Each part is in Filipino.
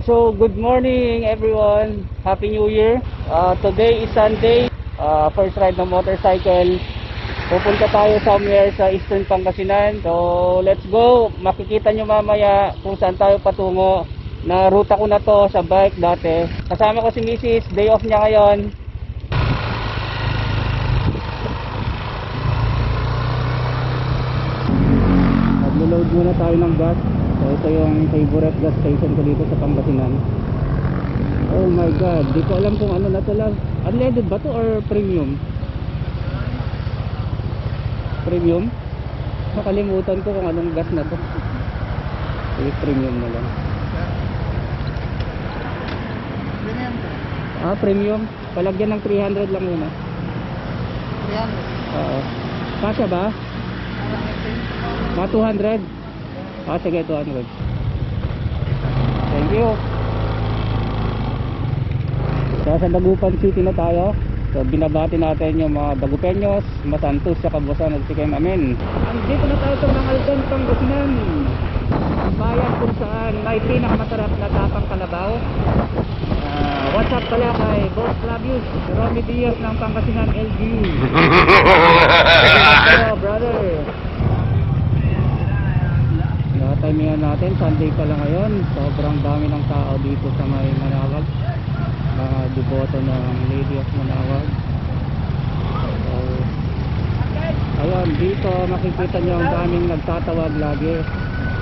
So good morning everyone. Happy New Year. Today is Sunday. First ride ng motorcycle. Pupunta tayo somewhere sa Eastern Pangasinan. So let's go. Makikita nyo mamaya kung saan tayo patungo. Na ruta ko na to sa bike dati. Kasama ko si Mrs. Day off niya ngayon. Naglo-load muna tayo ng gas. So ito yung favorite gas station ko dito sa Pangasinan. Oh my god, di ko alam kung ano na to lang. Unleaded ba to or premium? Premium? Nakalimutan ko kung anong gas na to. Premium na lang. Premium. Premium. Palagyan ng 300 lang muna. 300. Oo. Kasya ba? Mga 200? Sige, 200. Thank you. So, sa Dagupan City na tayo. So, binabati natin yung mga Dagupeños, Masantos, sa Kabusan at Sikay namin. Andito na tayo sa Mangaldan, Pangasinan. Ang bayan kung saan may pinakamasarap na tapang kalabaw. What's up pala kay Boss Flavius, Romy Diaz ng Pangasinan LGU. Hello, brother. Timingan natin, Sunday pa lang ngayon. Sobrang dami ng tao dito sa may Manawag. Mga deboto ng Lady of Manawag. So, ayun, dito makikita nyo ang daming nagtatawag lagi.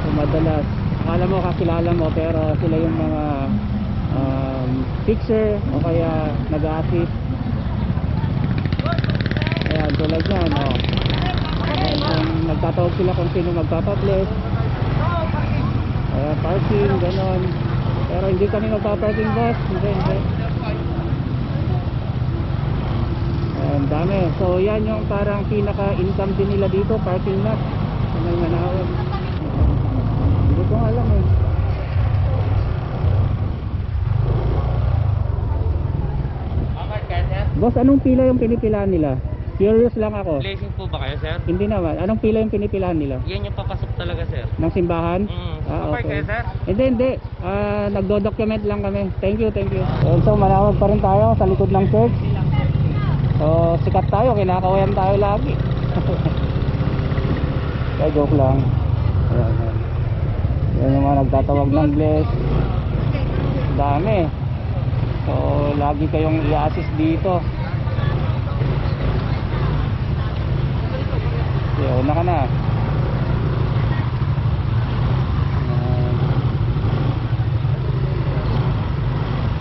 So, madalas, akala mo kakilala mo pero sila yung mga fixer o kaya nag-assist. Ayan, tulad yan, oh. Nagtatawag sila kung sino magpapabless. Parking, ganon. Pero hindi kami magpa-parking, boss. Hindi. Ang dami. So yan yung parang pinaka-income din nila dito, parking lot sa may Manawag. Hindi ko alam eh. Boss, anong pila yung pinipilaan nila? Curious lang ako. Blessing po ba kayo, sir? Hindi naman. Anong pila yung pinipilaan nila? Yan yung papasok talaga, sir. Ng simbahan? Okay kayo, sir? Hindi. Nagdo-document lang kami. Thank you. So, Manawag pa rin tayo sa likod ng church. So, sikat tayo. Kinakawayan tayo lagi. Kaya joke lang. Ayan. Yan yung mga nagtatawag ng bless. Dami. So, lagi kayong i-assist dito. Una ka na.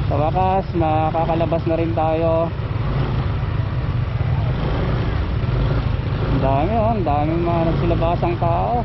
Sa wakas, makakalabas na rin tayo. Ang daming mga nagsilabasang tao.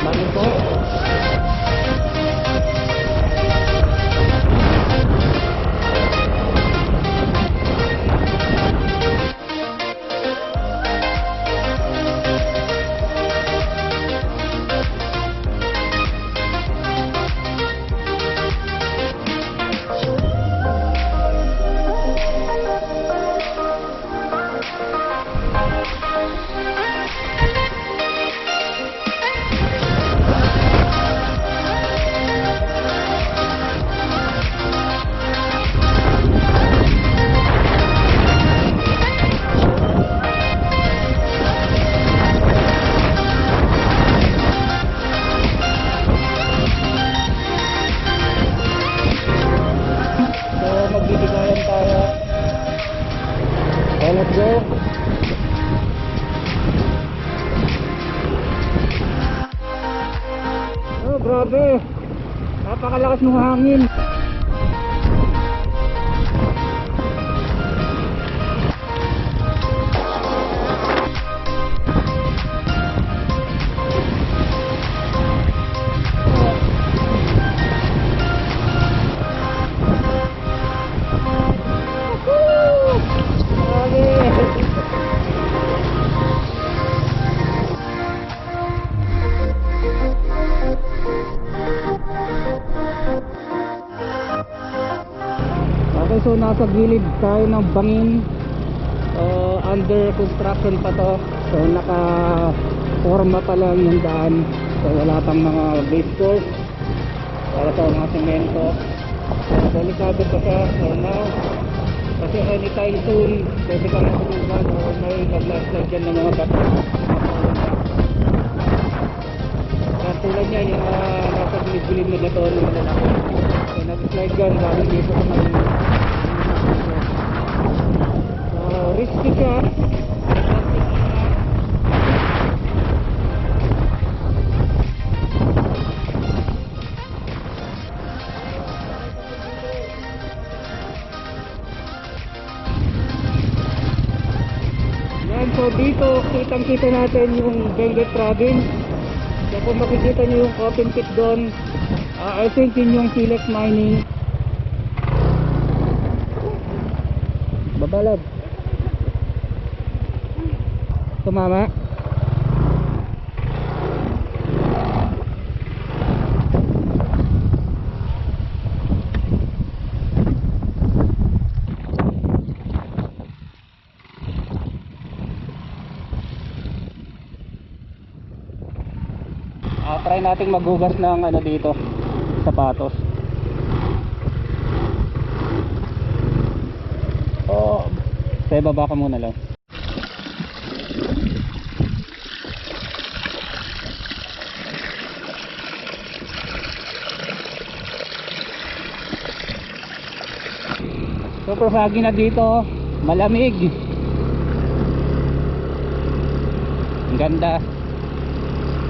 Bakit po? Oh, grabe. Napakalakas ng hangin. Okay, so nasa gilid tayo ng bangin. Under construction pa to. So naka forma pa lang yung daan. So wala pang mga base course. Wala pa mga semento. So delikado pa siya for now. Kasi anytime soon pwede kang matutugan o may nag-landslide dyan ng mga bato. Kaya tulad niya yung nasa gilid-gilid na bato ng malalaki. So nag-slide dyan galing dito sa may risky siya. Yan, so dito kitang kita natin yung Benguet province. So kung makikita nyo yung open pit doon, I think yun yung Philex mining. Babalad. Tumama. Try nating maghugas ng ano dito, sapatos. Oh, sa ibaba ka muna lang. Super foggy na dito, malamig. Ang ganda.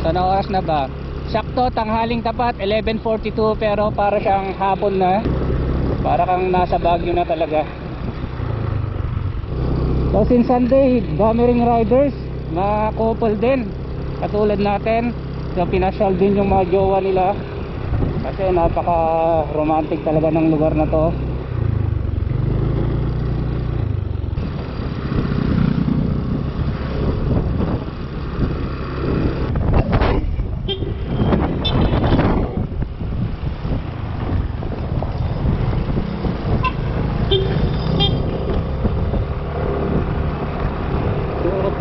So na oras na ba? Sakto, tanghaling tapat, 11:42, pero para siyang hapon na. Para kang nasa Baguio na talaga. So since Sunday, dami ring riders, mga couple din, katulad natin. So pinasyal din yung mga jowa nila. Kasi napaka romantic talaga ng lugar na to.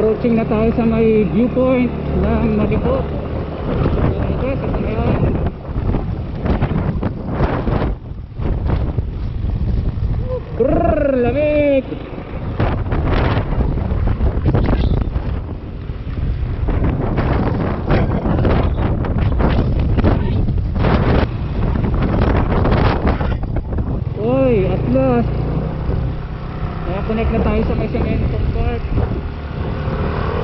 Approaching na tayo sa may viewpoint ng Malipot. Okay, ito na yun. Grrrr, lamig! Uy, at last nakakonect na tayo sa may Cementong Park.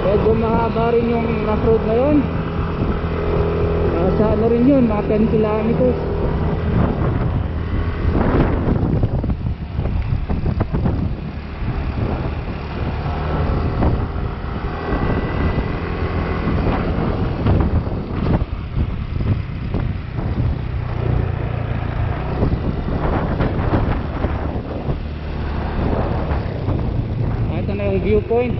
Medyo mahaba rin yung rough road na yun. Sa ano rin yun, mga 10 kilometers. Ito na yung viewpoint.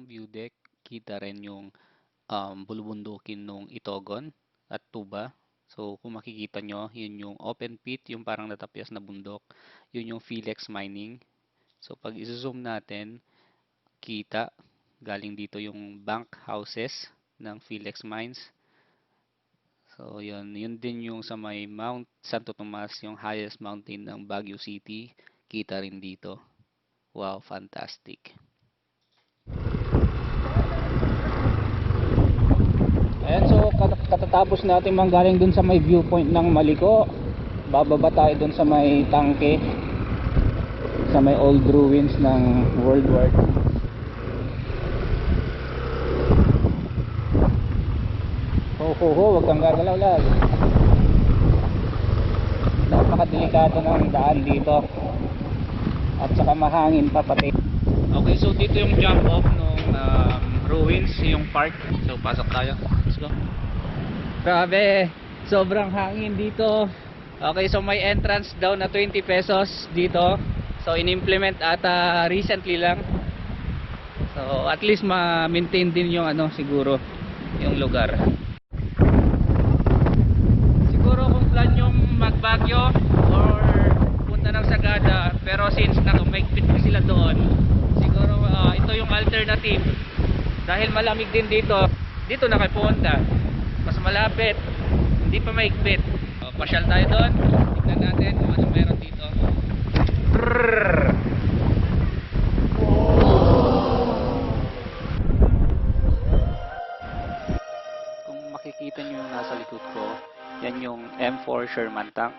View deck, kita rin yung bulubundukin nung Itogon at Tuba. So kung makikita nyo, yun yung open pit, yung parang natapyas na bundok. Yun yung Philex mining. So pag i-zoom natin, kita galing dito yung bank houses ng Philex mines. So yun din yung sa may Mount Santo Tomas, yung highest mountain ng Baguio City. Kita rin dito. Wow, fantastic. Ayan, so katatapos natin manggaling dun sa may viewpoint ng Maliko, bababa tayo dun sa may tangke, sa may old ruins ng World War II. Wag kang gagalaw lag. Napakadelikado ng daan dito at saka mahangin pa pati. Okay, so dito yung jump off nung ruins, yung park. So pasok tayo, let's go. Grabe, sobrang hangin dito. Okay, so may entrance daw na 20 pesos dito. So in-implement ata recently lang. So at least ma-maintain din yung ano siguro yung lugar. Siguro kung plan yung magbagyo or punta ng Sagada, pero since nakumagpit na sila doon, siguro ito yung alternative. Dahil malamig din dito, dito na kayo pumunta. Mas malapit, hindi pa maigpit. Pasyal tayo doon, tignan natin kung ano meron dito. Kung makikita nyo yung nasa likod ko, yan yung M4 Sherman tank.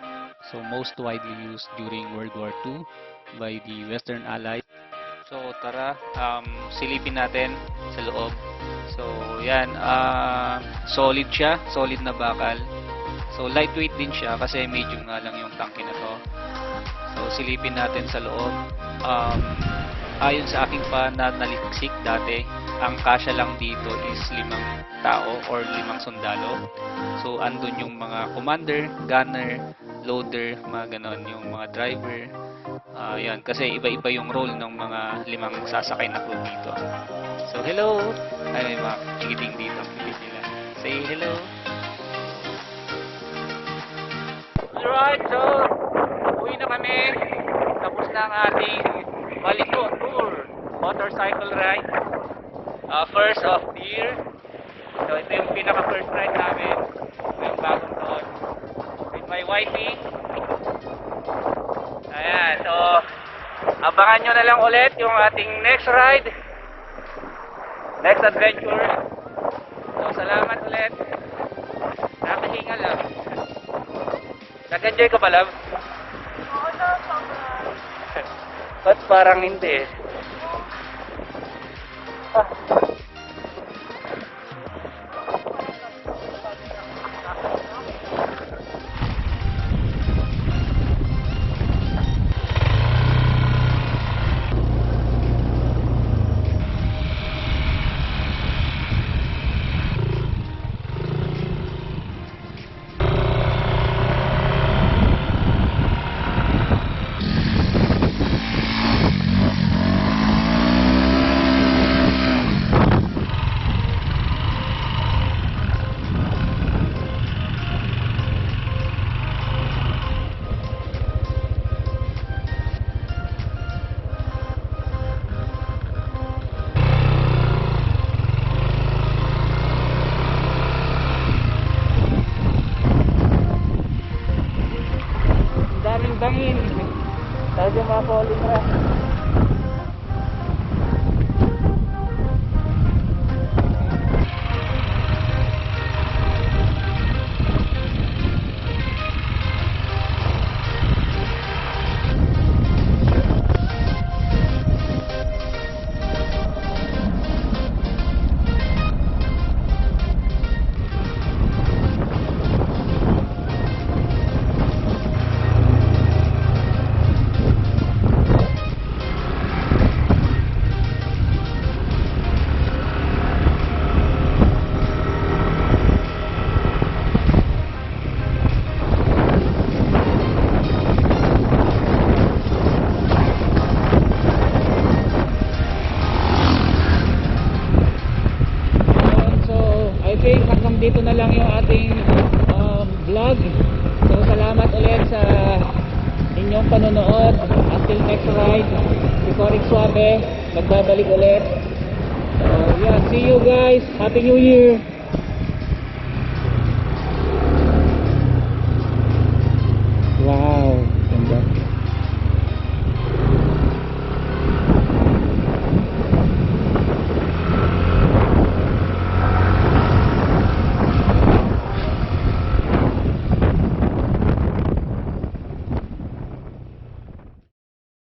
So most widely used during World War II by the Western Allies. So tara, silipin natin sa loob. So yan, solid siya, solid na bakal. So lightweight din siya kasi medium nga lang yung tanke na to. So silipin natin sa loob. Ayon sa aking pananaliksik dati, ang kasya lang dito is 5 tao or 5 sundalo. So andun yung mga commander, gunner, loader, mga ganon, yung mga driver. Yan, kasi iba-iba yung role ng mga 5 sasakay na crew dito. So hello! Ay, may mga kikiting dito. Kikiting nila. Say hello! Alright, so uwi na kami. Tapos na ang ating Maliko tour, motorcycle ride. First of the year. So ito yung pinaka first ride namin. Ito yung bagong taon. With my wifey. Ayan, so abangan nyo na lang ulit yung ating next ride, next adventure. So salamat ulit. Nakahinga lang. Nag-enjoy ka ba, love? Oo na, sobra. Ba't parang hindi? Daming bangin. Tayo mga polytra. Dito na lang yung ating vlog. So salamat ulit sa inyong panonood. Until next ride, si Corik Suave magbabalik ulit. So yeah, see you guys. Happy New Year.